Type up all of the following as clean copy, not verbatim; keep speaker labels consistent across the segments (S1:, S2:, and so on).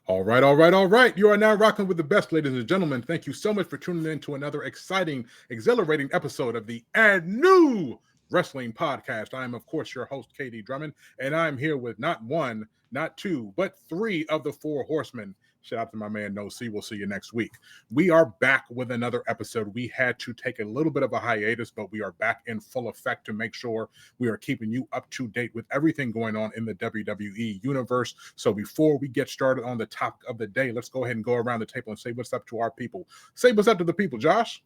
S1: All right, all right, all right. You are now rocking with the best, ladies and gentlemen. Thank you so much for tuning in to another exciting, exhilarating episode of the new Wrestling Podcast. I am, of course, your host, KD Drummond, and I'm here with not one, not two, but three of the four horsemen. Shout out to my man, No C. We'll see you next week. We are back with another episode. We had to take a little bit of a hiatus, but we are back in full effect to make sure we are keeping you up to date with everything going on in the WWE universe. So before we get started on the topic of the day, let's go ahead and go around the table and say what's up to our people. Say what's up to the people, Josh.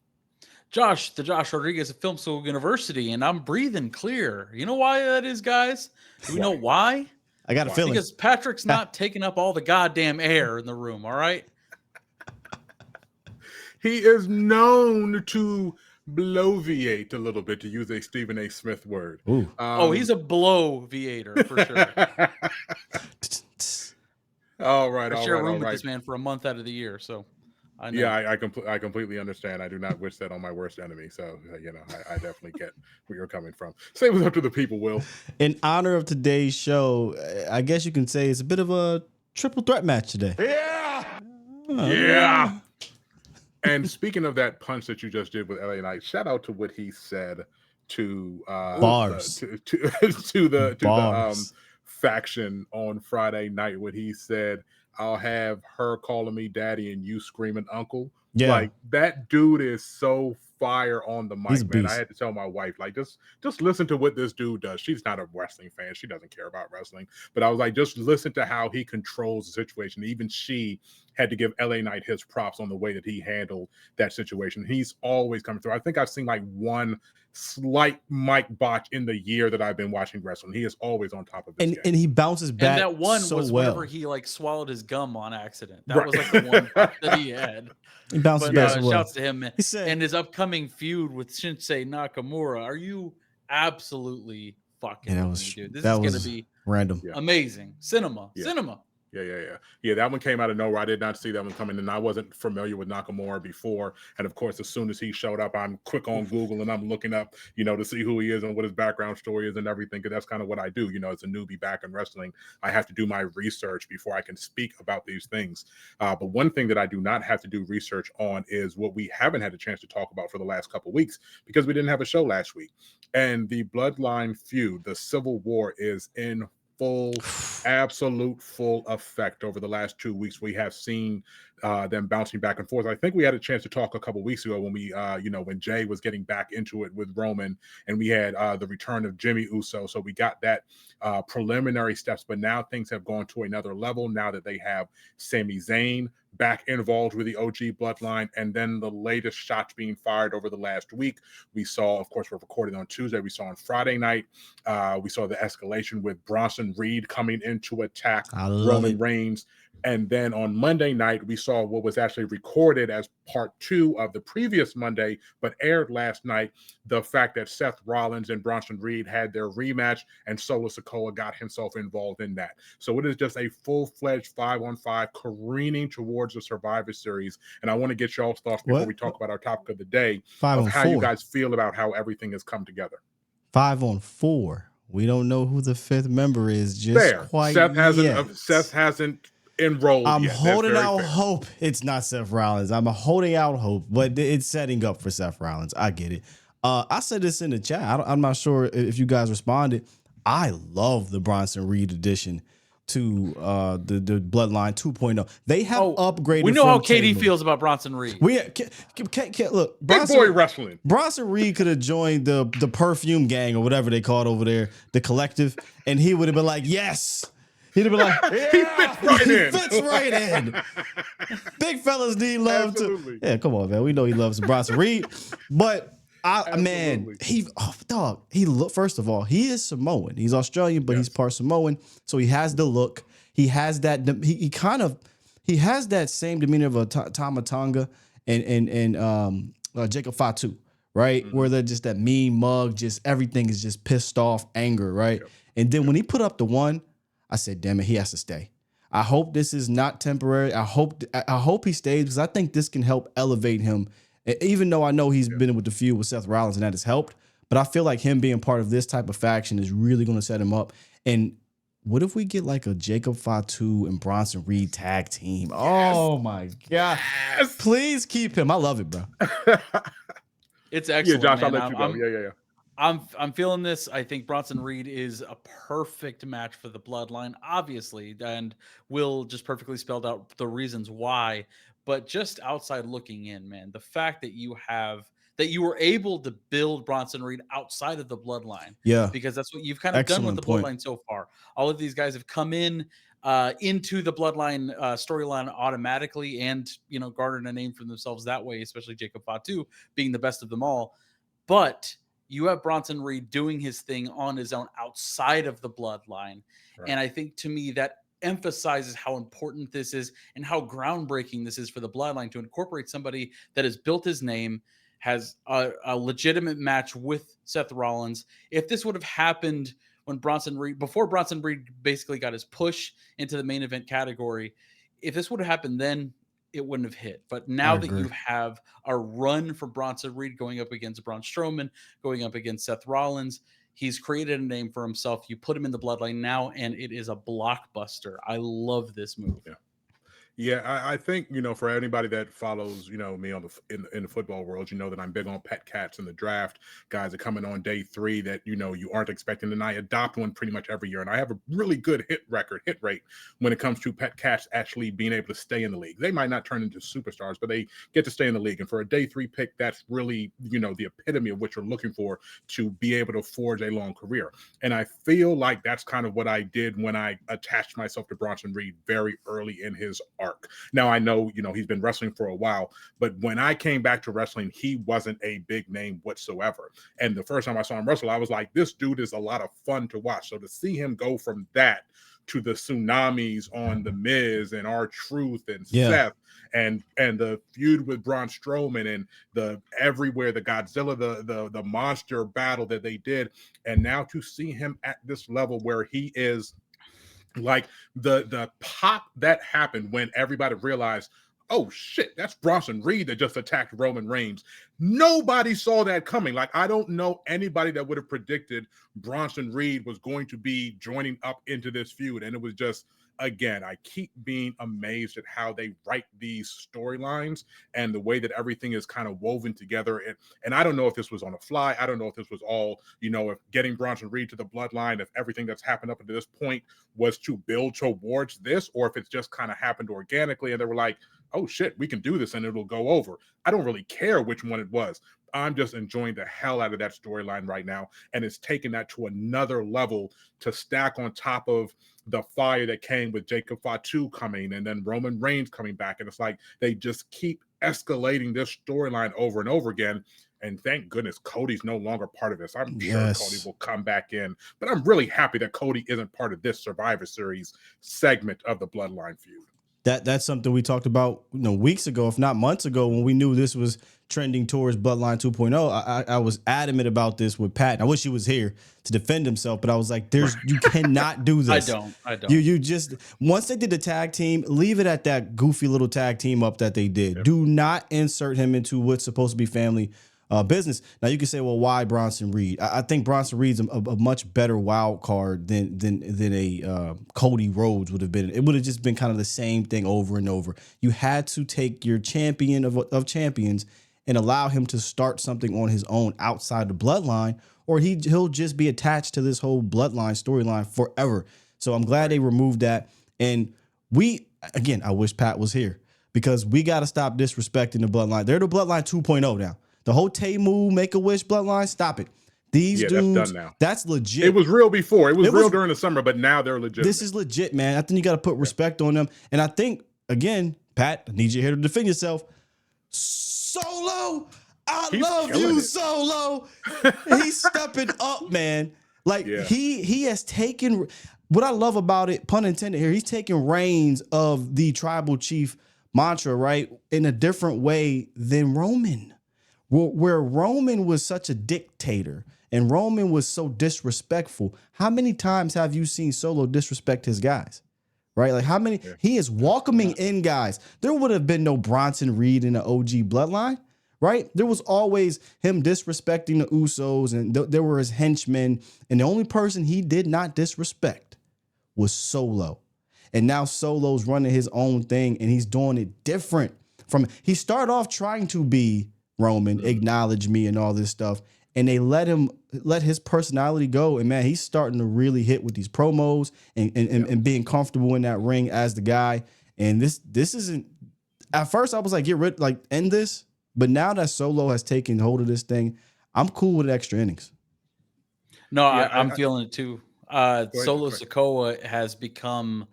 S2: Josh Rodriguez at Film School University, and I'm breathing clear. You know why that is, guys? Do we know why?
S3: I got a feeling.
S2: Because Patrick's not taking up all the goddamn air in the room, all right?
S1: He is known to bloviate a little bit, to use a Stephen A. Smith word.
S2: He's a bloviator for sure.
S1: All right,
S2: I share a room with this man for a month out of the year, so I know.
S1: Yeah, I completely understand. I do not wish that on my worst enemy. So, I definitely get where you're coming from. Say what's up to the people, Will.
S3: In honor of today's show, I guess you can say it's a bit of a triple threat match today.
S1: Yeah. And speaking of that punch that you just did with LA Knight, shout out to what he said to
S3: Bars.
S1: to the faction on Friday night, when he said, "I'll have her calling me daddy and you screaming uncle."
S3: Yeah.
S1: Like, that dude is so fire on the mic, man. I had to tell my wife, like, just listen to what this dude does. She's not a wrestling fan. She doesn't care about wrestling. But I was like, just listen to how he controls the situation. Even she had to give LA Knight his props on the way that he handled that situation. He's always coming through. I think I've seen like one slight mic botch in the year that I've been watching wrestling. He is always on top of it.
S3: And he bounces back.
S2: And that one
S3: so
S2: was
S3: well.
S2: whenever he like swallowed his gum on accident. That was like the one that he had.
S3: He bounces back so well.
S2: Shouts to him and his upcoming feud with Shinsei Nakamura. Are you absolutely fucking
S3: that
S2: me,
S3: was,
S2: dude? This
S3: that
S2: is
S3: was
S2: going to be
S3: random.
S2: Amazing. Cinema.
S1: Yeah, that one came out of nowhere. I did not see that one coming, and I wasn't familiar with Nakamura before. And of course, as soon as he showed up, I'm quick on Google and I'm looking up, to see who he is and what his background story is and everything, because that's kind of what I do. As a newbie back in wrestling, I have to do my research before I can speak about these things. But one thing that I do not have to do research on is what we haven't had a chance to talk about for the last couple of weeks, because we didn't have a show last week. And the Bloodline feud, the Civil War, is in absolute full effect over the last 2 weeks. We have seen them bouncing back and forth. I think we had a chance to talk a couple weeks ago when we, when Jay was getting back into it with Roman, and we had the return of Jimmy Uso. So we got that preliminary steps, but now things have gone to another level now that they have Sami Zayn back involved with the OG Bloodline, and then the latest shots being fired over the last week. We saw, of course, we're recording on Tuesday. We saw on Friday night, we saw the escalation with Bronson Reed coming in to attack Roman Reigns. And then on Monday night, we saw what was actually recorded as part 2 of the previous Monday, but aired last night, the fact that Seth Rollins and Bronson Reed had their rematch, and Solo Sikoa got himself involved in that. So it is just a full-fledged 5-on-5 careening towards the Survivor Series. And I want to get y'all's thoughts before we talk about our topic of the day, of how you guys feel about how everything has come together.
S3: 5-on-4. We don't know who the 5th member is just
S1: there.
S3: quite
S1: yet. Seth hasn't enrolled.
S3: I'm holding out hope it's not Seth Rollins. I'm holding out hope, but it's setting up for Seth Rollins. I get it. I said this in the chat. I'm not sure if you guys responded. I love the Bronson Reed addition to the Bloodline 2.0. They have upgraded.
S2: We know how KD feels about Bronson Reed.
S3: We can't look.
S1: Big boy wrestling.
S3: Bronson Reed could have joined the Perfume Gang or whatever they called over there, the collective, and he would have been like, yes. He'd have been like,
S1: he fits right in.
S3: Big fellas need love too. Yeah, come on, man. We know he loves Bronson Reed, but first of all, he is Samoan. He's Australian, but he's part Samoan, so he has the look. He has that. He has that same demeanor of a Tama Tonga and Jacob Fatu, right? Mm-hmm. Where they're just that mean mug, just everything is just pissed off, anger, right? Yep. And then when he put up the 1, I said, damn it, he has to stay. I hope this is not temporary. I hope he stays, because I think this can help elevate him. Even though I know he's been with the feud with Seth Rollins and that has helped, but I feel like him being part of this type of faction is really going to set him up. And what if we get like a Jacob Fatu and Bronson Reed tag team? Yes. Oh my God. Yes. Please keep him. I love it, bro.
S2: It's excellent.
S1: Yeah, Josh,
S2: man.
S1: I'll let you go. Yeah.
S2: I'm feeling this. I think Bronson Reed is a perfect match for the Bloodline, obviously, and Will just perfectly spelled out the reasons why. But just outside looking in, man, the fact that you were able to build Bronson Reed outside of the Bloodline,
S3: yeah,
S2: because that's what you've kind of done with the Bloodline so far. All of these guys have come in into the Bloodline storyline automatically, and garnered a name for themselves that way. Especially Jacob Fatu being the best of them all, but you have Bronson Reed doing his thing on his own outside of the Bloodline. Right. And I think to me that emphasizes how important this is and how groundbreaking this is for the Bloodline to incorporate somebody that has built his name, has a legitimate match with Seth Rollins. If this would have happened before Bronson Reed basically got his push into the main event category, if this would have happened then, it wouldn't have hit. But now that you have a run for Bronson Reed going up against Braun Strowman, going up against Seth Rollins, he's created a name for himself. You put him in the Bloodline now, and it is a blockbuster. I love this move.
S1: Yeah, I think, for anybody that follows, me on in the football world, that I'm big on pet cats in the draft. Guys are coming on day 3 that, you aren't expecting. And I adopt one pretty much every year. And I have a really good hit rate when it comes to pet cats actually being able to stay in the league. They might not turn into superstars, but they get to stay in the league. And for a day 3 pick, that's really, the epitome of what you're looking for to be able to forge a long career. And I feel like that's kind of what I did when I attached myself to Bronson Reed very early in his arc. Now, I know, he's been wrestling for a while, but when I came back to wrestling, he wasn't a big name whatsoever. And the first time I saw him wrestle, I was like, this dude is a lot of fun to watch. So to see him go from that to the tsunamis on The Miz and R-Truth and Seth and the feud with Braun Strowman and the Godzilla, the monster battle that they did. And now to see him at this level where he is like the pop that happened when everybody realized, oh shit, that's Bronson Reed that just attacked Roman Reigns. Nobody saw that coming. Like, I don't know anybody that would have predicted Bronson Reed was going to be joining up into this feud. And it was just, again, I keep being amazed at how they write these storylines and the way that everything is kind of woven together. And I don't know if this was on the fly. I don't know if this was all, if getting Bronson Reed to the Bloodline, if everything that's happened up until this point was to build towards this, or if it's just kind of happened organically and they were like, oh shit, we can do this and it'll go over. I don't really care which one it was. I'm just enjoying the hell out of that storyline right now. And it's taken that to another level to stack on top of the fire that came with Jacob Fatu coming and then Roman Reigns coming back. And it's like they just keep escalating this storyline over and over again. And thank goodness Cody's no longer part of this. I'm sure Cody will come back in. But I'm really happy that Cody isn't part of this Survivor Series segment of the Bloodline feud.
S3: That's something we talked about, weeks ago, if not months ago, when we knew this was trending towards Bloodline 2.0. I was adamant about this with Pat. I wish he was here to defend himself, but I was like, you cannot do this.
S2: I don't.
S3: You just, once they did the tag team, leave it at that goofy little tag team up that they did. Yep. Do not insert him into what's supposed to be family business. Now you can say, well, why Bronson Reed? I think Bronson Reed's a much better wild card than a Cody Rhodes would have been. It would have just been kind of the same thing over and over. You had to take your champion of champions and allow him to start something on his own outside the Bloodline, or he'll just be attached to this whole Bloodline storyline forever. So I'm glad they removed that. And I wish Pat was here because we got to stop disrespecting the Bloodline. They're the Bloodline 2.0 now. The whole Temu Make-A-Wish Bloodline, stop it. These dudes,
S1: that's done now.
S3: That's legit.
S1: It was real before. It was real during the summer, but now they're legit.
S3: This is legit, man. I think you got to put respect on them. And I think, again, Pat, I need you here to defend yourself. Solo, I love you, Solo. He's stepping up, man. Like, he has taken, what I love about it, pun intended here, he's taking reins of the tribal chief mantra, right, in a different way than Roman. Where Roman was such a dictator and Roman was so disrespectful, how many times have you seen Solo disrespect his guys? Right? Like how many? Yeah. He is welcoming in guys. There would have been no Bronson Reed in the OG Bloodline, right? There was always him disrespecting the Usos and there were his henchmen. And the only person he did not disrespect was Solo. And now Solo's running his own thing, and he's doing it different. He started off trying to be Roman, acknowledge me and all this stuff, and they let his personality go. And man, he's starting to really hit with these promos and being comfortable in that ring as the guy. And this isn't. At first, I was like, end this. But now that Solo has taken hold of this thing, I'm cool with extra innings.
S2: No, yeah, I'm feeling it too. Solo Sikoa has become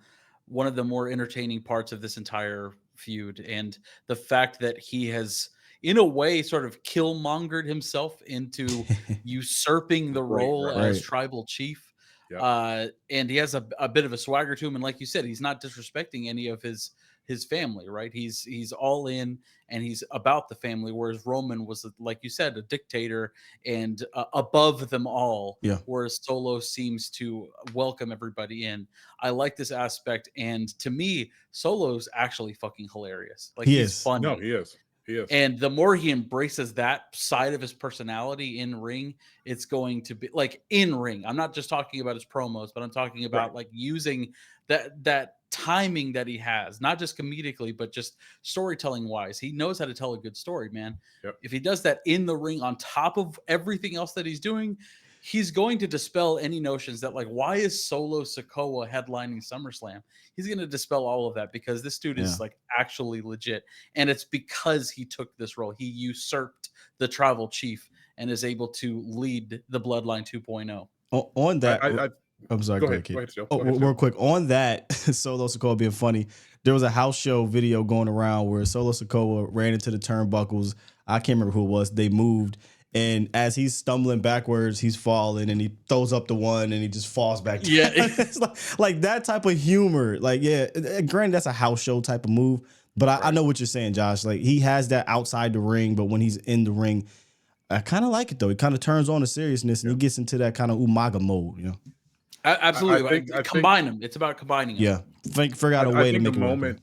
S2: one of the more entertaining parts of this entire feud. And the fact that he has, in a way, sort of killmongered himself into usurping the role as tribal chief. Yep. And he has a bit of a swagger to him. And like you said, he's not disrespecting any of his family, right? He's all in and he's about the family, whereas Roman was, like you said, a dictator and above them all.
S3: Yeah.
S2: Whereas Solo seems to welcome everybody in. I like this aspect, and to me, Solo's actually fucking hilarious. Like he's funny.
S1: No, he is.
S2: And the more he embraces that side of his personality in ring, it's going to be like in ring. I'm not just talking about his promos, but I'm talking about like using that timing that he has, not just comedically, but just storytelling wise. He knows how to tell a good story, man.
S1: Yep.
S2: If he does that in the ring on top of everything else that he's doing, he's going to dispel any notions that like, why is Solo Sikoa headlining SummerSlam? He's going to dispel all of that because this dude is like actually legit. And it's because he took this role. He usurped the tribal chief and is able to lead the Bloodline 2.0.
S3: On that, I'm sorry.
S1: Go ahead, Joe.
S3: Real quick on that, Solo Sikoa being funny. There was a house show video going around where Solo Sikoa ran into the turnbuckles. I can't remember who it was. They moved. And as he's stumbling backwards, he's falling and he throws up the one and he just falls back down.
S2: Yeah.
S3: It's like that type of humor. Like, yeah, granted, that's a house show type of move. But I know what you're saying, Josh. Like, he has that outside the ring, but when he's in the ring, I kind of like it, though. He kind of turns on the seriousness and he gets into that kind of Umaga mode, you know?
S2: Absolutely. Combine them. It's about combining them.
S3: Yeah. Figure out a way to make it work.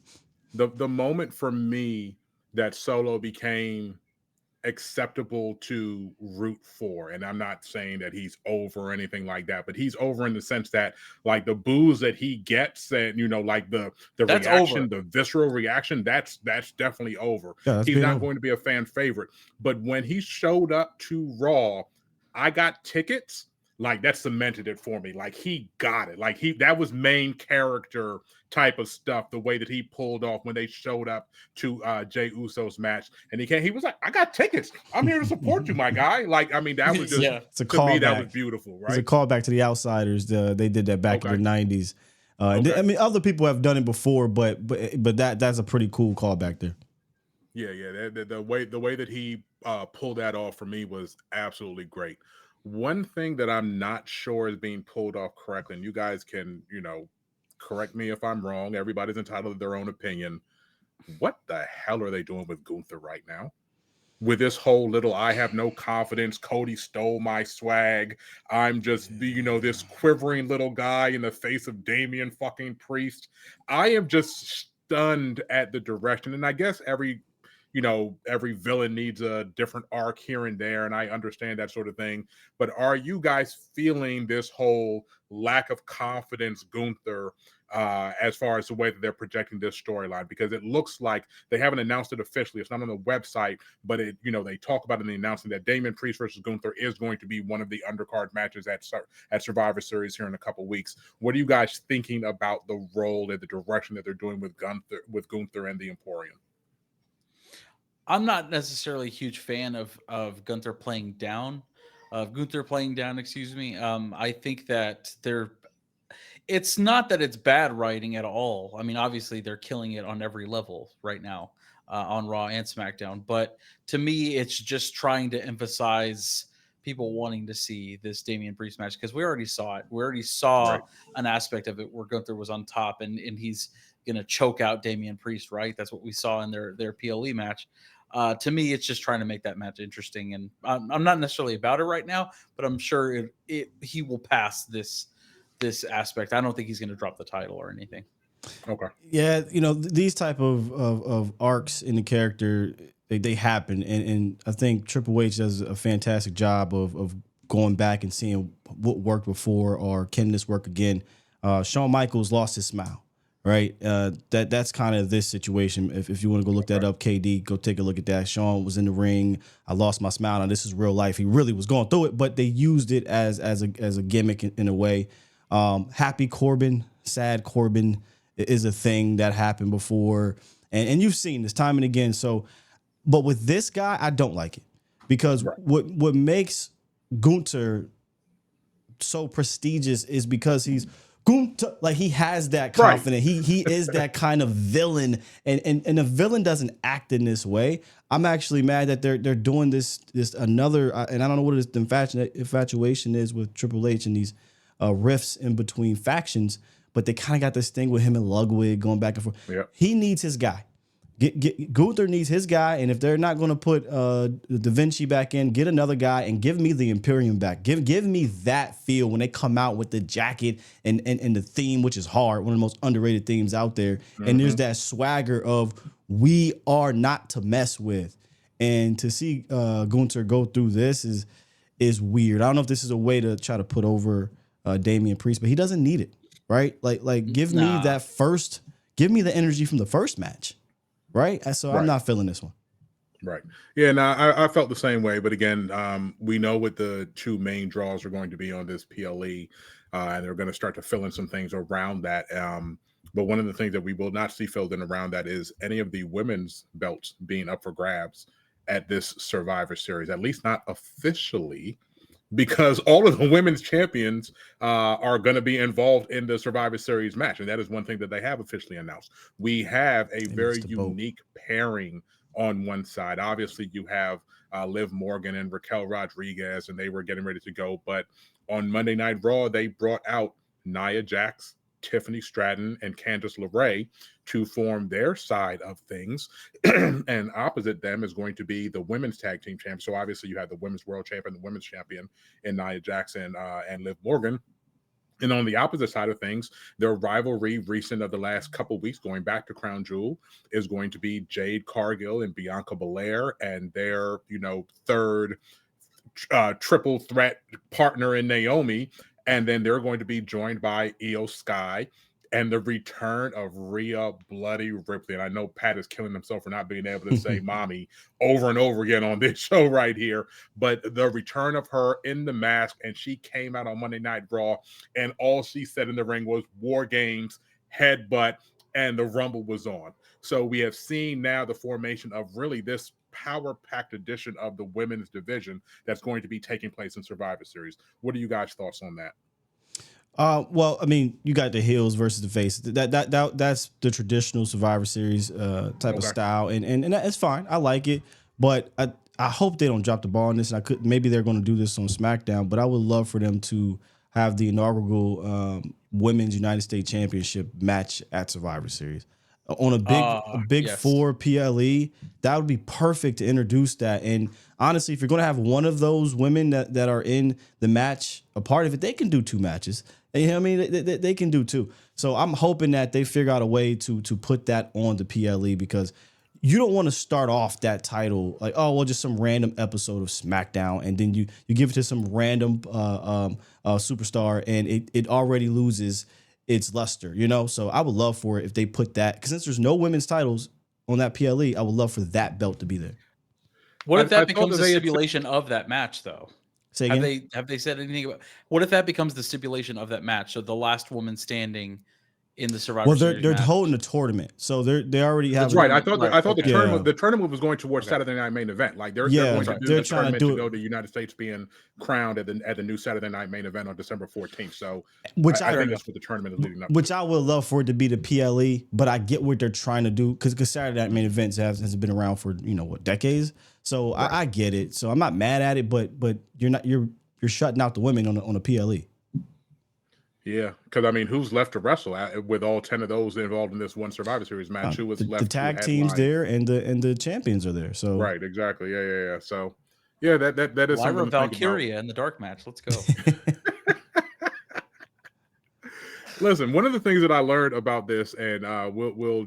S1: The moment for me that Solo became acceptable to root for, and I'm not saying that he's over or anything like that, but he's over in the sense that like the boos that he gets and like the reaction, over. The visceral reaction, that's definitely over. He's not going to be a fan favorite. But when he showed up to Raw, I got tickets. Like that cemented it for me. Like he got it. Like that was main character type of stuff. The way that he pulled off when they showed up to Jey Uso's match, and he was like, "I got tickets. I'm here to support you, my guy." Like I mean, that was just
S3: it's a
S1: to me that was beautiful, right?
S3: It's a callback to the Outsiders. They did that back in the '90s. I mean, other people have done it before, but that's a pretty cool callback there.
S1: Yeah. The way that he pulled that off for me was absolutely great. One thing that I'm not sure is being pulled off correctly, and you guys can, correct me if I'm wrong. Everybody's entitled to their own opinion. What the hell are they doing with Gunther right now? With this whole little, I have no confidence, Cody stole my swag, I'm just, this quivering little guy in the face of Damian fucking Priest. I am just stunned at the direction, and I guess every villain needs a different arc here and there, and I understand that sort of thing. But are you guys feeling this whole lack of confidence, Gunther, as far as the way that they're projecting this storyline? Because it looks like they haven't announced it officially. It's not on the website, but they talk about it in the announcement that Damian Priest versus Gunther is going to be one of the undercard matches at Survivor Series here in a couple weeks. What are you guys thinking about the role and the direction that they're doing with Gunther and the Emporium?
S2: I'm not necessarily a huge fan of Gunther playing down. Excuse me. I think that it's not that it's bad writing at all. I mean, obviously they're killing it on every level right now on Raw and SmackDown. But to me, it's just trying to emphasize people wanting to see this Damian Priest match because we already saw it. We already saw an aspect of it where Gunther was on top and he's going to choke out Damian Priest, right? That's what we saw in their PLE match. To me, it's just trying to make that match interesting, and I'm not necessarily about it right now, but I'm sure he will pass this aspect. I don't think he's going to drop the title or anything.
S1: Okay.
S3: Yeah, these type of arcs in the character, they happen, and I think Triple H does a fantastic job of going back and seeing what worked before or can this work again. Shawn Michaels lost his smile, right? That's kind of this situation. If you want to go look that up, KD, go take a look at that. Shawn was in the ring. I lost my smile. Now this is real life. He really was going through it, but they used it as a gimmick in a way. Happy Corbin, sad Corbin is a thing that happened before, and you've seen this time and again. So, but with this guy, I don't like it because what makes Gunther so prestigious is because he's Gunther, like he has that confidence. He is that kind of villain, and a villain doesn't act in this way. I'm actually mad that they're doing this another, and I don't know what this infatuation is with Triple H and these rifts in between factions, but they kind of got this thing with him and Ludwig going back and forth. Yep. He needs his guy. Gunther needs his guy, and if they're not going to put Da Vinci back in, get another guy and give me the Imperium back. Give me that feel when they come out with the jacket and the theme, which is hard, one of the most underrated themes out there. Mm-hmm. And there's that swagger of we are not to mess with. And to see Gunther go through this is weird. I don't know if this is a way to try to put over Damian Priest, but he doesn't need it, right? Like give me the energy from the first match. Right. So I'm not feeling this one.
S1: Right. Yeah. No, I felt the same way. But again, we know what the two main draws are going to be on this PLE, and they're going to start to fill in some things around that. But one of the things that we will not see filled in around that is any of the women's belts being up for grabs at this Survivor Series, at least not officially, because all of the women's champions are going to be involved in the Survivor Series match. And that is one thing that they have officially announced. We have a very unique pairing on one side. Obviously, you have Liv Morgan and Raquel Rodriguez, and they were getting ready to go. But on Monday Night Raw, they brought out Nia Jax, Tiffany Stratton, and Candice LeRae to form their side of things. And opposite them is going to be the women's tag team champion. So obviously you have the women's world champion, the women's champion in Nia Jax and Liv Morgan. And on the opposite side of things, their rivalry recent of the last couple weeks, going back to Crown Jewel, is going to be Jade Cargill and Bianca Belair and their, third triple threat partner in Naomi. And then they're going to be joined by Io Sky and the return of Rhea Bloody Ripley. And I know Pat is killing himself for not being able to say mommy over and over again on this show right here. But the return of her in the mask, and she came out on Monday Night Raw, and all she said in the ring was War Games, headbutt, and the Rumble was on. So we have seen now the formation of really this power-packed edition of the women's division that's going to be taking place in Survivor Series. What are you guys' thoughts on that?
S3: Well, I mean, you got the heels versus the faces. That's the traditional Survivor Series type of style, and that's fine. I like it, but I hope they don't drop the ball on this. And maybe they're going to do this on SmackDown, but I would love for them to have the inaugural Women's United States Championship match at Survivor Series. On a big four PLE, that would be perfect to introduce that. And honestly, if you're going to have one of those women that are in the match a part of it, they can do two matches. You know what I mean? They can do two. So I'm hoping that they figure out a way to put that on the PLE, because you don't want to start off that title like, oh, well, just some random episode of SmackDown, and then you give it to some random superstar, and it already loses its luster, So I would love for it if they put that, because since there's no women's titles on that PLE, I would love for that belt to be there.
S2: What if that becomes the stipulation of that match, though? Say again? Have they said anything about what if that becomes the stipulation of that match? So the last woman standing in the Survivor Series.
S3: Well, they're holding a tournament, so they already have.
S1: That's right. I thought the tournament was going towards Saturday Night Main Event. Like they're going to do the tournament to go to the United States being crowned at the new Saturday Night Main Event on December 14th. So, I think that's what the tournament is leading up.
S3: Which I would love for it to be the PLE, but I get what they're trying to do, because Saturday Night Main Events has been around for decades. So I get it. So I'm not mad at it, but you're shutting out the women on a PLE.
S1: Yeah, because I mean, who's left to wrestle with all 10 of those involved in this one Survivor Series match? Who was left?
S3: The tag teams there, and the champions are there. So
S1: right, exactly. Yeah. So yeah, that is something to
S2: Valkyria in the dark match. Let's go.
S1: Listen, one of the things that I learned about this, and we'll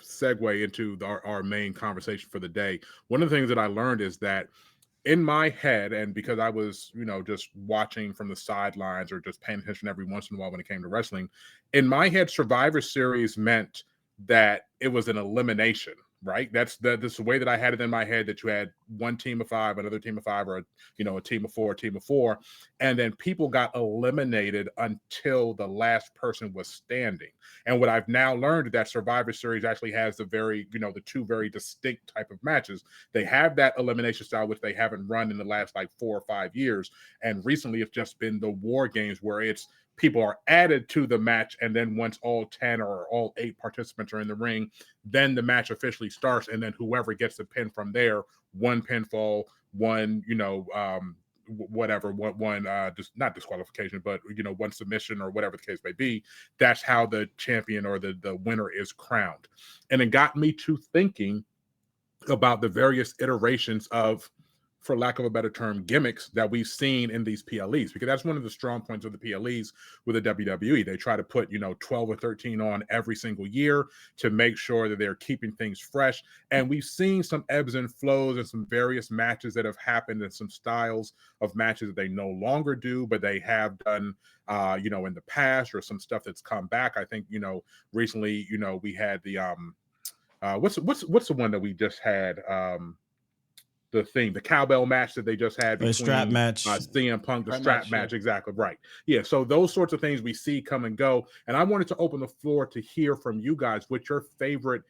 S1: segue into our main conversation for the day. One of the things that I learned is that in my head, and because I was, just watching from the sidelines or just paying attention every once in a while when it came to wrestling, in my head, Survivor Series meant that it was an elimination, right? That's the way that I had it in my head, that you had one team of five, another team of five, or a team of four, and then people got eliminated until the last person was standing. And what I've now learned is that Survivor Series actually has the two very distinct type of matches. They have that elimination style, which they haven't run in the last like 4 or 5 years, and recently it's just been the War Games, where it's people are added to the match, and then once all 10 or all 8 participants are in the ring, then the match officially starts, and then whoever gets the pin from there, one pinfall, one just not disqualification, but one submission or whatever the case may be, that's how the champion or the winner is crowned. And it got me to thinking about the various iterations of, for lack of a better term, gimmicks that we've seen in these PLEs, because that's one of the strong points of the PLEs with the WWE. They try to put 12 or 13 on every single year to make sure that they're keeping things fresh. And we've seen some ebbs and flows and some various matches that have happened, and some styles of matches that they no longer do, but they have done in the past, or some stuff that's come back. I think recently we had the what's the one that we just had, the cowbell match that they just had between
S3: the strap match,
S1: CM Punk, the strap match, yeah. Exactly right. Yeah, so those sorts of things we see come and go, and I wanted to open the floor to hear from you guys what your favorite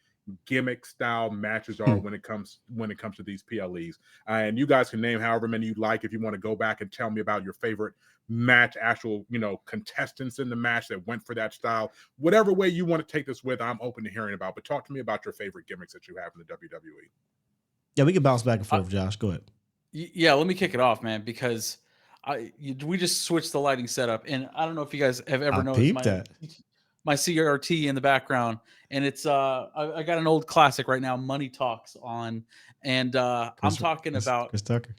S1: gimmick style matches are when it comes to these PLEs, and you guys can name however many you like. If you want to go back and tell me about your favorite match, actual contestants in the match that went for that style, whatever way you want to take this with, I'm open to hearing about. But talk to me about your favorite gimmicks that you have in the WWE.
S3: Yeah, we can bounce back and forth, Josh. Go ahead.
S2: Yeah, let me kick it off, man, because we just switched the lighting setup, and I don't know if you guys have ever noticed my CRT in the background, and it's I got an old classic right now, Money Talks on, and I'm talking about
S3: Chris Tucker,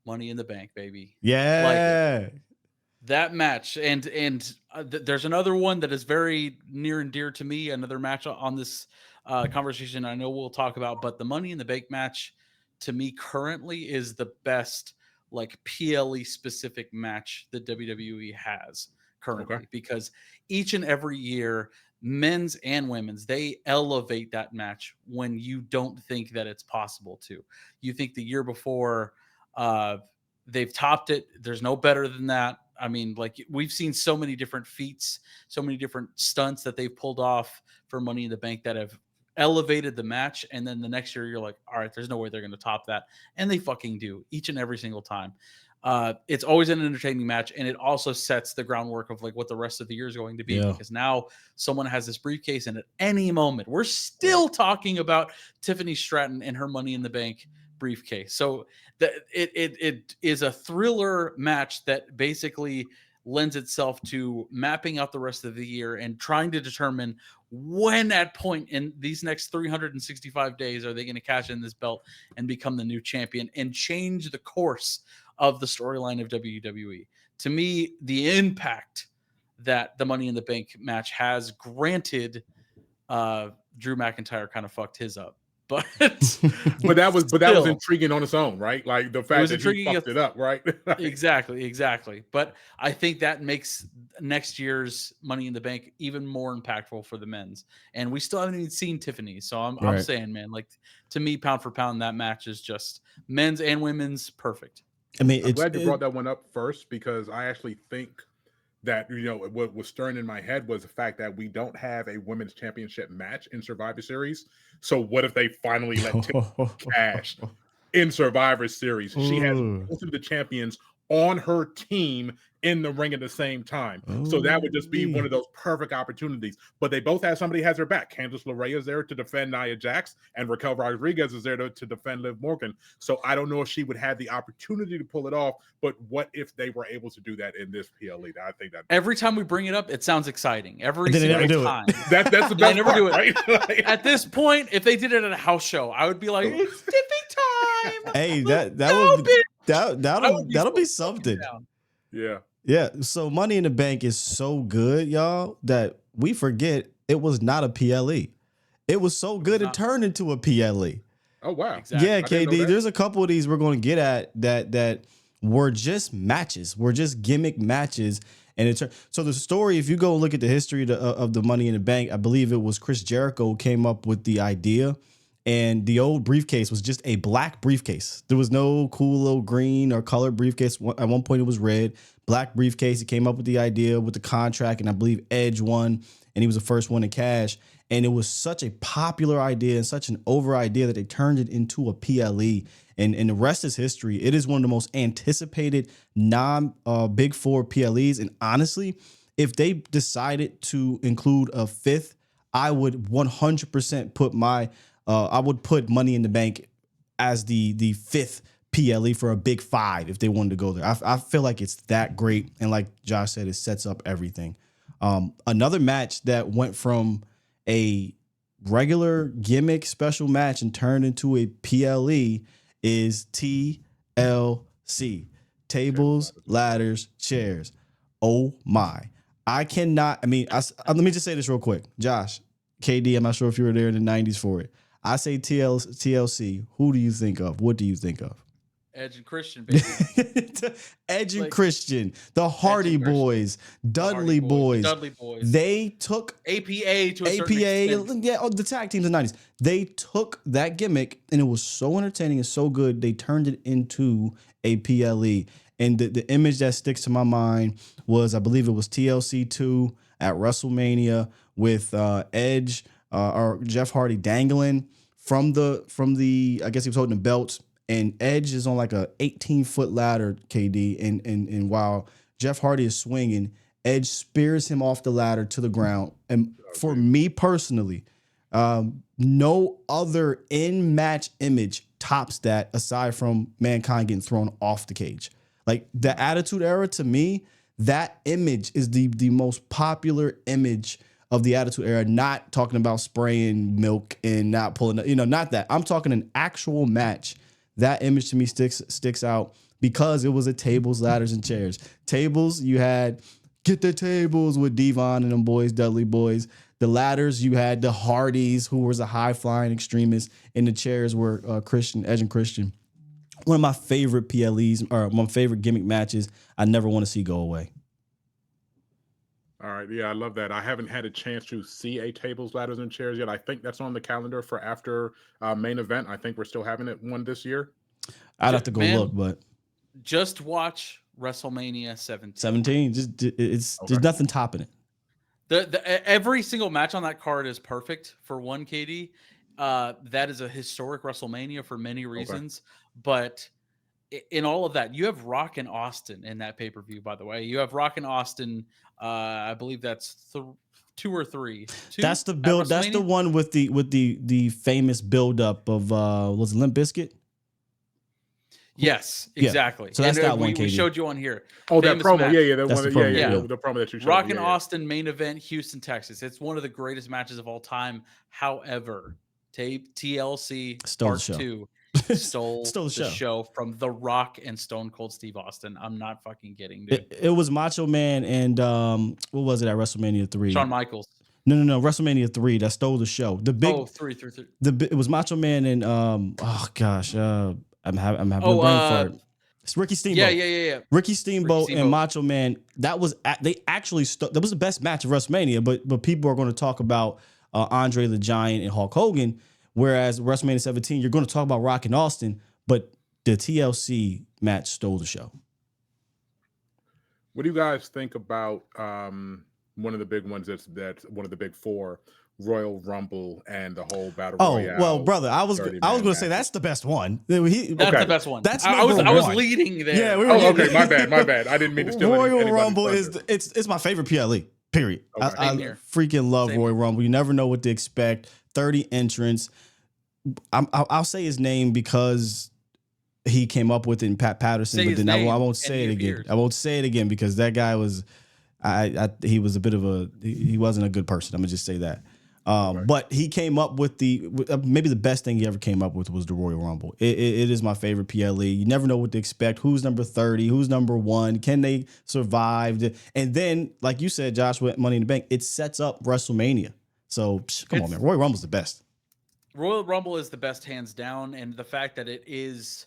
S2: Money in the Bank, baby.
S3: Yeah,
S2: like that match, and there's another one that is very near and dear to me. Another match on this conversation I know we'll talk about, but the Money in the Bank match to me currently is the best like PLE specific match that WWE has currently, because each and every year, men's and women's, they elevate that match when you don't think that it's possible to. You think the year before they've topped it, there's no better than that. I mean, like, we've seen so many different feats, so many different stunts that they've pulled off for Money in the Bank that have elevated the match. And then the next year you're like, all right, there's no way they're going to top that. And they fucking do each and every single time. It's always an entertaining match. And it also sets the groundwork of like what the rest of the year is going to be, because now someone has this briefcase, and at any moment we're still talking about Tiffany Stratton and her Money in the Bank briefcase. So it is a thriller match that basically lends itself to mapping out the rest of the year and trying to determine when at point in these next 365 days are they going to cash in this belt and become the new champion and change the course of the storyline of WWE. To me, the impact that the Money in the Bank match has, granted, Drew McIntyre kind of fucked his up. But that was
S1: intriguing on its own, right? Like the fact that he fucked it up, right?
S2: Exactly. But I think that makes next year's Money in the Bank even more impactful for the men's. And we still haven't even seen Tiffany. So I'm saying, man, like, to me, pound for pound, that match is just men's and women's perfect.
S3: I mean,
S1: I'm glad you brought that one up first, because I actually think that, what was stirring in my head was the fact that we don't have a women's championship match in Survivor Series. So what if they finally let Tiffany cash in Survivor Series? She has both of the champions on her team in the ring at the same time. So that would just be one of those perfect opportunities. But they both have somebody has their back. Candice LeRae is there to defend Nia Jax, and Raquel Rodriguez is there to defend Liv Morgan. So I don't know if she would have the opportunity to pull it off, but what if they were able to do that in this PLE? I think that
S2: every time we bring it up, it sounds exciting. Every single time.
S1: That's the best
S2: never
S1: part,
S2: do it.
S1: Right? Like,
S2: at this point, if they did it at a house show, I would be like, it's Tippy time.
S3: Hey, that'll be something. Yeah. So Money in the Bank is so good, y'all, that we forget it was not a PLE. It was so good it turned into a PLE.
S1: Oh wow.
S2: Exactly.
S3: Yeah, KD. There's a couple of these we're going to get at that were just matches, were just gimmick matches. And so the story, if you go look at the history of the Money in the Bank, I believe it was Chris Jericho came up with the idea, and the old briefcase was just a black briefcase. There was no cool little green or colored briefcase. At one point, it was red, black briefcase. He came up with the idea with the contract, and I believe Edge won, and he was the first one to cash. And it was such a popular idea and such an over idea that they turned it into a PLE. And the rest is history. It is one of the most anticipated non-Big Four PLEs. And honestly, if they decided to include a fifth, I would 100% put I would put Money in the Bank as the fifth PLE for a Big Five if they wanted to go there. I feel like it's that great. And like Josh said, it sets up everything. Another match that went from a regular gimmick special match and turned into a PLE is TLC. Tables, ladders, chairs. Oh my. Let me just say this real quick. Josh, KD, I'm not sure if you were there in the 90s for it. I say TLC. Who do you think of? What do you think of?
S2: Edge and Christian, baby.
S3: Edge and Christian, the Hardy Boys, Dudley Boys. They took
S2: APA to a certain extent.
S3: Yeah, the tag teams in the 90s. They took that gimmick, and it was so entertaining and so good, they turned it into a PLE. And the image that sticks to my mind was, I believe it was TLC 2 at WrestleMania with Edge or Jeff Hardy dangling from the I guess he was holding the belt. And Edge is on like a 18-foot ladder, KD, and while Jeff Hardy is swinging, Edge spears him off the ladder to the ground. And for me personally, no other in-match image tops that aside from Mankind getting thrown off the cage. Like the Attitude Era, to me, that image is the most popular image of the Attitude Era. Not talking about spraying milk and not pulling, not that. I'm talking an actual match. That image to me sticks out because it was a tables, ladders, and chairs. Tables, you had Get the Tables with Devon and them boys, Dudley Boys. The ladders, you had the Hardys, who was a high-flying extremist. And the chairs were Edge and Christian. One of my favorite PLEs, or my favorite gimmick matches I never want to see go away.
S1: All right. Yeah, I love that. I haven't had a chance to see a tables, ladders, and chairs yet. I think that's on the calendar for after main event. I think we're still having it one this year.
S3: I'd have to go look, but
S2: just watch WrestleMania 17.
S3: 17, there's nothing topping it.
S2: Every single match on that card is perfect for one, KD. That is a historic WrestleMania for many reasons, but in all of that, you have Rock and Austin in that pay-per-view, by the way. You have Rock and Austin, I believe that's 2 or 3.
S3: That's the build. That's the one with the famous build-up of was it Limp Bizkit?
S2: Yes, exactly.
S3: Yeah. So that's that one.
S2: We showed you on here.
S1: Oh, that promo. Match. Yeah,
S3: that's the promo.
S1: The promo that you showed.
S2: Rock and Austin main event, Houston, Texas. It's one of the greatest matches of all time. However, TLC Part 2 stole the show from The Rock and Stone Cold Steve Austin. I'm not fucking kidding, dude.
S3: It was Macho Man and what was it at WrestleMania 3?
S2: Shawn Michaels.
S3: No, WrestleMania 3 that stole the show. The big
S2: 3.
S3: It was Macho Man and I'm having a brain fart. It's Ricky Steamboat.
S2: Yeah.
S3: Ricky Steamboat and Macho Man. That was that was the best match of WrestleMania. But people are going to talk about Andre the Giant and Hulk Hogan. Whereas WrestleMania 17, you're going to talk about Rock and Austin, but the TLC match stole the show.
S1: What do you guys think about one of the big ones that's one of the big 4, Royal Rumble and the whole Battle Royale?
S3: Oh, well, brother, I was going to say that's the best one.
S2: That's the best one.
S3: That's
S2: I was leading there.
S3: Yeah,
S1: okay, my bad. I didn't mean to steal
S3: Royal Rumble it's my favorite PLE. Period. Okay. I freaking love Royal Rumble. You never know what to expect. 30 entrants. I'll say his name because he came up with it in Pat Patterson, but then I won't say it again. I won't say it again because that guy was, he was a bit of he wasn't a good person. I'm gonna just say that. But he came up with maybe the best thing he ever came up with was the Royal Rumble. It is my favorite PLE. You never know what to expect. Who's number 30? Who's number 1? Can they survive? And then, like you said, Josh, with Money in the Bank, it sets up WrestleMania. So come on, man. Royal Rumble's the best.
S2: Royal Rumble is the best hands down, and the fact that it's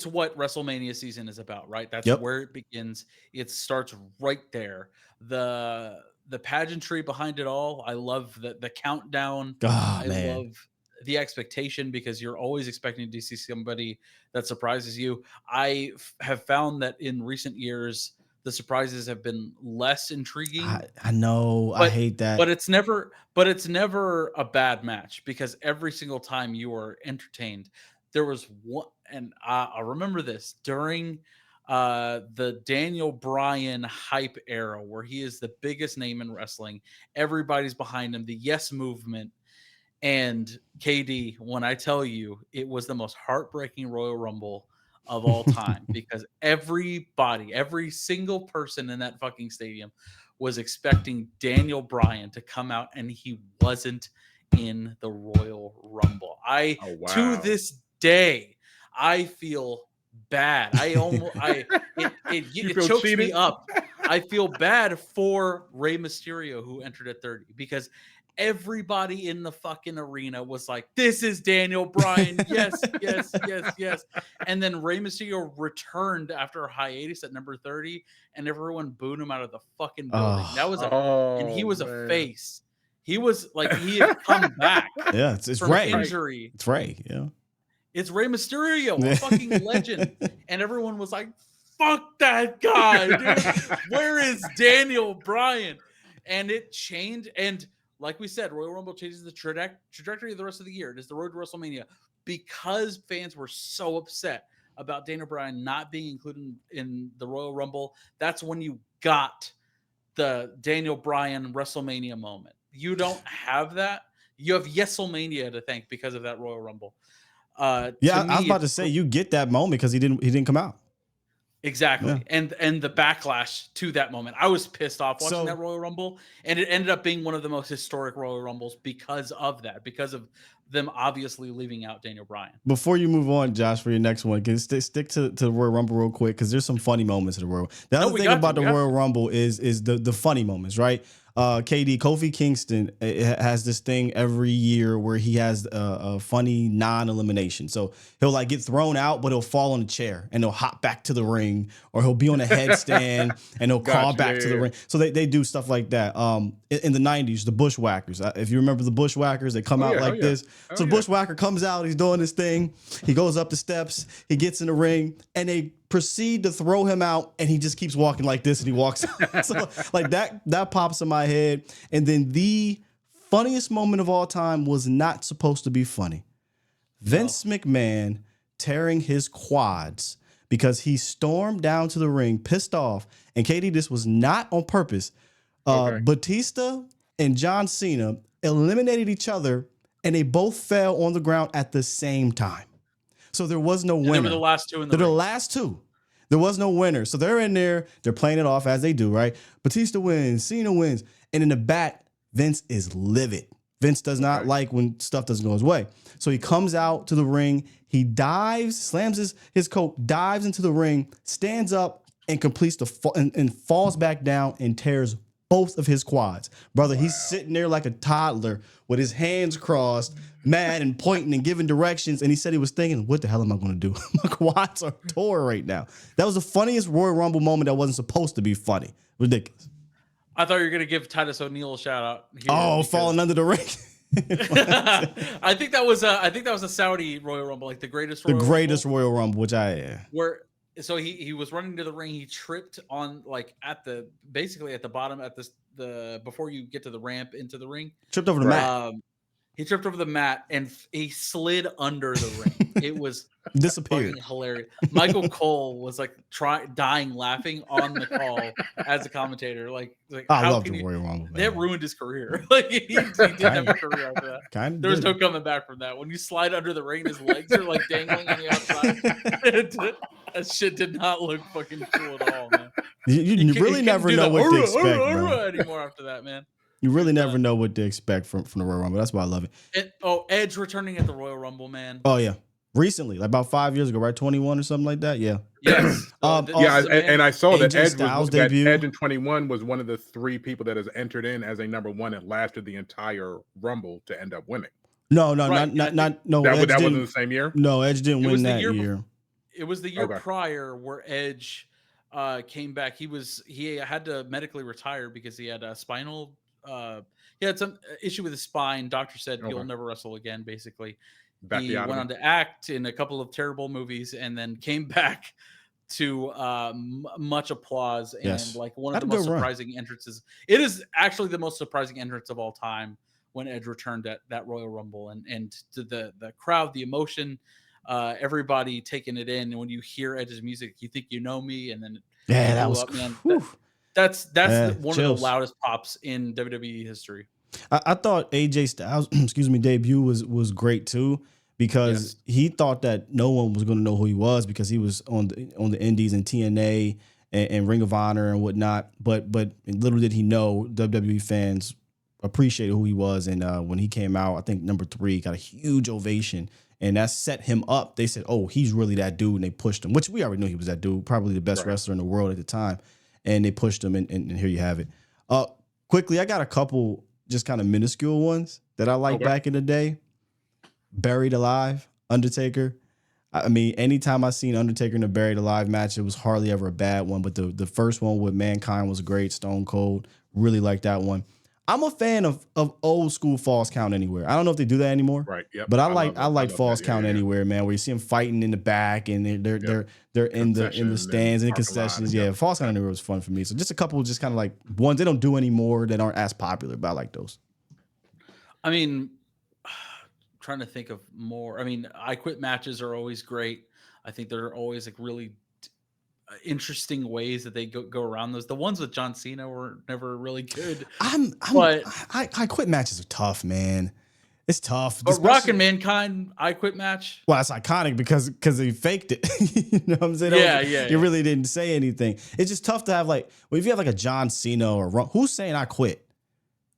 S2: what WrestleMania season is about, right? That's where it begins. It starts right there. The pageantry behind it all. I love the countdown. I love the expectation because you're always expecting to see somebody that surprises you. Have found that in recent years, the surprises have been less intriguing.
S3: I know. I hate that.
S2: But it's never a bad match because every single time you are entertained. There was one, and I remember this during the Daniel Bryan hype era where he is the biggest name in wrestling. Everybody's behind him, the Yes Movement. And KD, when I tell you, it was the most heartbreaking Royal Rumble of all time because every single person in that fucking stadium was expecting Daniel Bryan to come out, and he wasn't in the Royal Rumble. To this day, I feel bad. It chokes me up. I feel bad for Rey Mysterio, who entered at 30, because everybody in the fucking arena was like, this is Daniel Bryan. Yes, yes, yes, yes. And then Rey Mysterio returned after a hiatus at number 30, and everyone booed him out of the fucking building. And he was a face. He was like, he had come back.
S3: Yeah, it's
S2: from
S3: Rey.
S2: Injury.
S3: It's Rey, yeah.
S2: It's Rey Mysterio, a fucking legend. And everyone was like, fuck that guy, dude. Where is Daniel Bryan? And it changed. And like we said, Royal Rumble changes the trajectory of the rest of the year. It is the road to WrestleMania because fans were so upset about Daniel Bryan not being included in the Royal Rumble. That's when you got the Daniel Bryan WrestleMania moment. You don't have that. You have Yeselmania to thank because of that Royal Rumble.
S3: I was about to say you get that moment because he didn't come out.
S2: Exactly. Yeah. And the backlash to that moment. I was pissed off watching that Royal Rumble, and it ended up being one of the most historic Royal Rumbles because of that, because of them obviously leaving out Daniel Bryan.
S3: Before you move on, Josh, for your next one, can you stick to the Royal Rumble real quick, because there's some funny moments in the Royal. The other thing about the Royal Rumble is the funny moments, right? KD, Kofi Kingston has this thing every year where he has a funny non-elimination. So he'll like get thrown out, but he'll fall on a chair and he'll hop back to the ring, or he'll be on a headstand and he'll crawl back to the ring. So they do stuff like that. In the 90s, the Bushwhackers. If you remember the Bushwhackers, they come out like this. So the Bushwhacker comes out, he's doing this thing. He goes up the steps, he gets in the ring, and they proceed to throw him out, and he just keeps walking like this, and he walks so like that pops in my head. And then the funniest moment of all time was not supposed to be funny. Vince McMahon tearing his quads because he stormed down to the ring pissed off. And KD, this was not on purpose. Batista and John Cena eliminated each other, and they both fell on the ground at the same time. So there was no winner.
S2: They were the last two in the
S3: ring. The last two. There was no winner. So they're in there. They're playing it off as they do, right? Batista wins. Cena wins. And in the back, Vince is livid. Vince does not like when stuff doesn't go his way. So he comes out to the ring. He dives, slams his coat, dives into the ring, stands up, and completes and falls back down and tears both of his quads. Brother, he's sitting there like a toddler with his hands crossed, mad and pointing and giving directions. And he said he was thinking, what the hell am I going to do? My quads are tore right now. That was the funniest Royal Rumble moment that wasn't supposed to be funny. Ridiculous.
S2: I thought you were going to give Titus O'Neil a shout out.
S3: Falling under the ring.
S2: I think that was a Saudi Royal Rumble, like the greatest
S3: Royal Rumble, which
S2: where so he was running to the ring. He tripped on basically at the bottom at the before you get to the ramp into the ring.
S3: Tripped over the mat.
S2: He tripped over the mat and he slid under the ring. It was
S3: disappeared.
S2: Hilarious. Michael Cole was like dying laughing on the call as a commentator. Like
S3: I love the Royal Rumble.
S2: That ruined his career. Like he didn't have a career after that. There was no coming back from that. When you slide under the ring, his legs are like dangling on the outside. That shit did not look fucking cool at all, man.
S3: You really never know what to expect, bro.
S2: Anymore after that, man.
S3: You really never know what to expect from the Royal Rumble. That's why I love it.
S2: Edge returning at the Royal Rumble, man.
S3: Oh yeah, recently, like about 5 years ago, right? 21 or something like that. Yeah.
S2: Yes.
S1: And I saw that
S3: Edge
S1: in 21 was one of the 3 people that has entered in as a number 1 and lasted the entire Rumble to end up winning.
S3: No,
S2: Right,
S3: no.
S1: That
S3: Edge
S1: wasn't
S3: didn't.
S1: the same year.
S3: No, Edge didn't
S2: It
S3: win
S2: was the
S3: that
S2: year
S3: year.
S2: It was the year
S1: Okay.
S2: prior where Edge came back. He had to medically retire because he had a spinal. He had some issue with his spine. Doctor said you'll
S1: Okay.
S2: never wrestle again. Basically, he went
S1: Backiotomy.
S2: on to act in a couple of terrible movies and then came back to much applause and
S3: Yes.
S2: like one of
S3: Had
S2: the
S3: a good
S2: most
S3: run.
S2: surprising entrances. It is actually the most surprising entrance of all time when Edge returned at that Royal Rumble, and to the crowd, the emotion, everybody taking it in. And when you hear Edge's music, you think you know me, and then
S3: Yeah,
S2: he
S3: that
S2: blew
S3: was
S2: up, man.
S3: whew.
S2: That's
S3: Yeah,
S2: one of
S3: chills.
S2: the loudest pops in WWE history.
S3: I thought AJ Styles, excuse me, debut was great too, because he thought that no one was going to know who he was because he was on the Indies and TNA and Ring of Honor and whatnot. But little did he know WWE fans appreciated who he was, and when he came out, I think number 3 got a huge ovation, and that set him up. They said, "Oh, he's really that dude," and they pushed him, which we already knew he was that dude, probably the best wrestler in the world at the time, and they pushed him, and here you have it. Quickly, I got a couple just kind of minuscule ones that I liked back in the day. Buried Alive, Undertaker. I mean, anytime I seen Undertaker in a Buried Alive match, it was hardly ever a bad one. But the first one with Mankind was great. Stone Cold, really liked that one. I'm a fan of old school Falls Count Anywhere. I don't know if they do that anymore.
S1: Right. Yep.
S3: But I like Falls
S1: that.
S3: Count Anywhere, man, where you see them fighting in the back and they're in the stands and concessions. Yeah, Falls Count Anywhere was fun for me. So just a couple just kind of like ones they don't do anymore that aren't as popular, but I like those.
S2: I mean, trying to think of more. I mean, I Quit matches are always great. I think they're always like really interesting ways that they go around those. The ones with John Cena were never really good.
S3: I Quit matches are tough, man. It's tough.
S2: But Rock and Mankind I Quit match.
S3: Well, it's iconic because they faked it. You know what I'm saying?
S2: Yeah.
S3: You really didn't say anything. It's just tough to have if you have like a John Cena or who's saying I quit?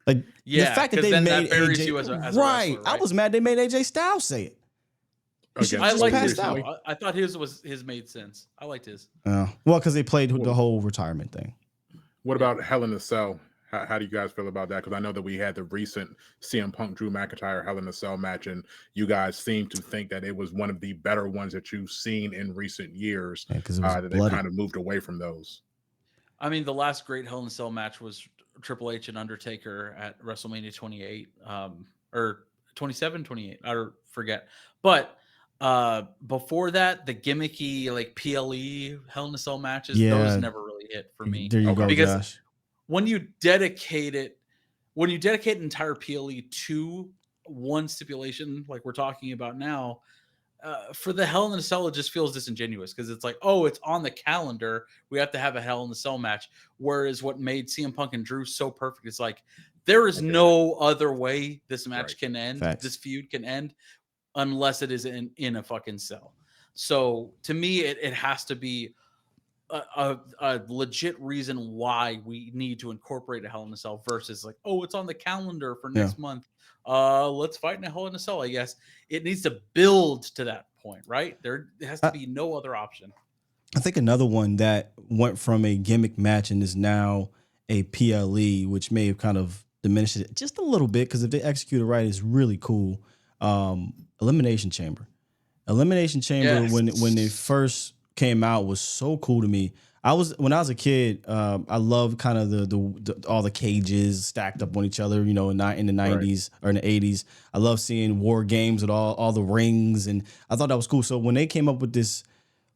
S3: Like the fact that they made AJ
S2: you as a
S3: right.
S2: wrestler, right.
S3: I was mad they made AJ Styles say it.
S2: I like his. I thought his made sense. I liked his.
S3: Well, because they played the whole retirement thing.
S1: What about Hell in a Cell? How do you guys feel about that? Because I know that we had the recent CM Punk Drew McIntyre Hell in a Cell match, and you guys seem to think that it was one of the better ones that you've seen in recent years. That they kind of moved away from those.
S2: I mean, the last great Hell in a Cell match was Triple H and Undertaker at WrestleMania 28, or 27, 28. I forget, but. Before that, the gimmicky like PLE Hell in a Cell matches, those never really hit for me.
S3: There you go,
S2: because
S3: Josh.
S2: when you dedicate an entire PLE to one stipulation, like we're talking about now, for the Hell in a Cell, it just feels disingenuous because it's like, oh, it's on the calendar. We have to have a Hell in a Cell match. Whereas what made CM Punk and Drew so perfect is like, there is no other way this match can end.
S3: Facts.
S2: This feud can end. Unless it is in a fucking cell. So to me, it has to be a legit reason why we need to incorporate a Hell in a Cell versus like, oh, it's on the calendar for next month. Let's fight in a Hell in a Cell, I guess. It needs to build to that point, right? There has to be no other option.
S3: I think another one that went from a gimmick match and is now a PLE, which may have kind of diminished it just a little bit because if they execute it right, it's really cool. Elimination Chamber. When they first came out was so cool to me. When I was a kid, I loved kind of the all the cages stacked up on each other, you know, in the 90s or in the 80s. I love seeing war games with all the rings, and I thought that was cool. So when they came up with this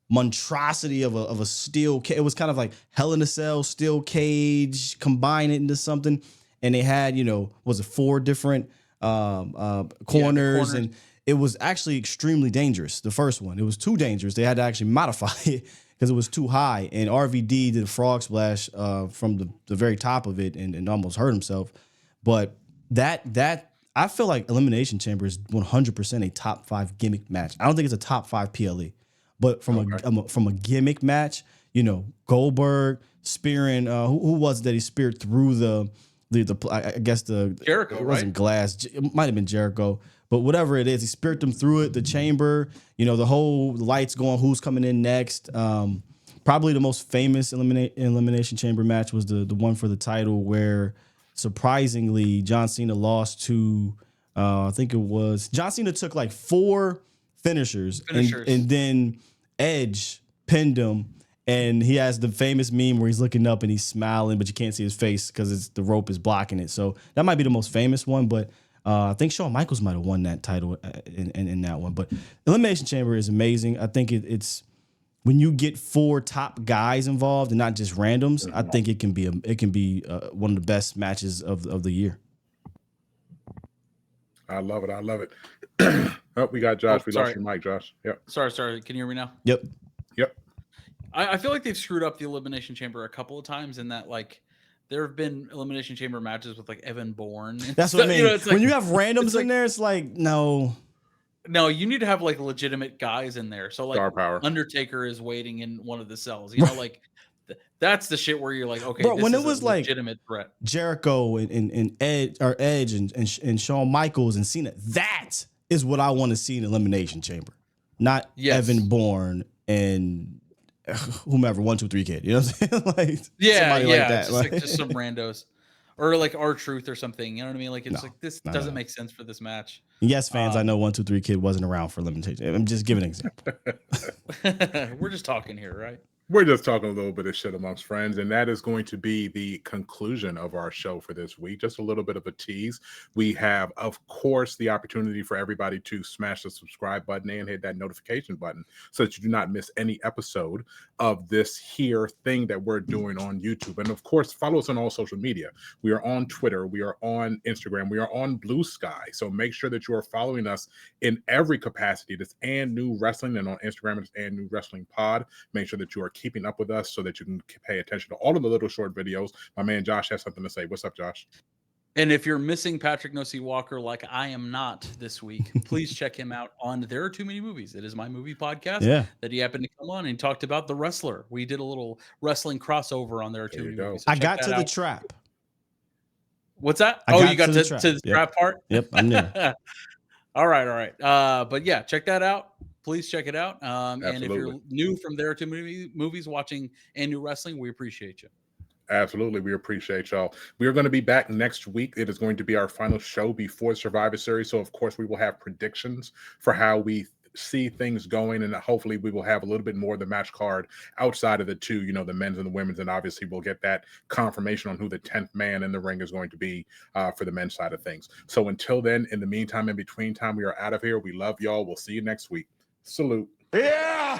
S3: monstrosity of a steel it was kind of like Hell in a Cell, steel cage, combine it into something, and they had, you know, was it 4 different corners, and it was actually extremely dangerous. The first one, it was too dangerous. They had to actually modify it because it was too high. And RVD did a frog splash from the very top of it and almost hurt himself. But that I feel like Elimination Chamber is 100% a top 5 gimmick match. I don't think it's a top 5 PLE, but from a gimmick match, you know, Goldberg spearing who was it that he speared through the I guess
S2: Jericho,
S3: it wasn't glass. It might have been Jericho, but whatever it is, he speared them through it. The chamber, you know, the whole lights going, who's coming in next. Probably the most famous Elimination Chamber match was the one for the title where surprisingly John Cena lost to I think it was John Cena took like 4 finishers. And then Edge pinned him. And he has the famous meme where he's looking up and he's smiling, but you can't see his face because the rope is blocking it. So that might be the most famous one. But I think Shawn Michaels might have won that title in that one. But Elimination Chamber is amazing. I think it's when you get 4 top guys involved and not just randoms. I think it can be one of the best matches of the year.
S1: I love it. Oh, we got Josh. We lost your mic, Josh. Yep.
S2: Sorry. Can you hear me now?
S3: Yep.
S2: I feel like they've screwed up the Elimination Chamber a couple of times in that, like, there have been Elimination Chamber matches with, like, Evan Bourne.
S3: That's what I mean. You know, when you have randoms in there, it's like, no,
S2: you need to have, like, legitimate guys in there. So, like,
S1: Star power.
S2: Undertaker is waiting in one of the cells. You know, like, that's the shit where you're like, okay,
S3: bro,
S2: this
S3: when
S2: is
S3: it was
S2: a
S3: like
S2: legitimate threat.
S3: Jericho and Edge and Shawn Michaels and Cena, that is what I want to see in Elimination Chamber, not Evan Bourne and whomever 1 2 3 Kid, you know what I'm saying? Like somebody like that,
S2: just some randos, or like R-Truth or something. You know what I mean? Like it's this doesn't make sense for this match.
S3: Yes, fans, I know 1 2 3 Kid wasn't around for Elimination. I'm just giving an example.
S2: We're just talking here, right?
S1: We're just talking a little bit of shit amongst friends, and that is going to be the conclusion of our show for this week. Just a little bit of a tease. We have, of course, the opportunity for everybody to smash the subscribe button and hit that notification button so that you do not miss any episode of this here thing that we're doing on YouTube. And, of course, follow us on all social media. We are on Twitter. We are on Instagram. We are on Blue Sky. So make sure that you are following us in every capacity. This And New Wrestling, and on Instagram, it's And New Wrestling Pod. Make sure that you are keeping up with us so that you can pay attention to all of the little short videos. My man Josh has something to say. What's up, Josh?
S2: And if you're missing Patrick No-See Walker like I am not this week, please check him out on There Are Too Many Movies. It is my movie podcast that he happened to come on and talked about The Wrestler. We did a little wrestling crossover on There Are Too Many Movies. So
S3: I got to the trap.
S2: What's that? You got to the trap part?
S3: Yep, I'm there.
S2: All right. But yeah, check that out. Please check it out. And if you're new from There Are Too Many Movies watching And New Wrestling, we appreciate you.
S1: Absolutely. We appreciate y'all. We are going to be back next week. It is going to be our final show before Survivor Series. So, of course, we will have predictions for how we see things going, and hopefully we will have a little bit more of the match card outside of the two, you know, the men's and the women's, and obviously we'll get that confirmation on who the 10th man in the ring is going to be for the men's side of things. So until then, in the meantime, in between time, we are out of here. We love y'all. We'll see you next week. Salute.
S4: Yeah.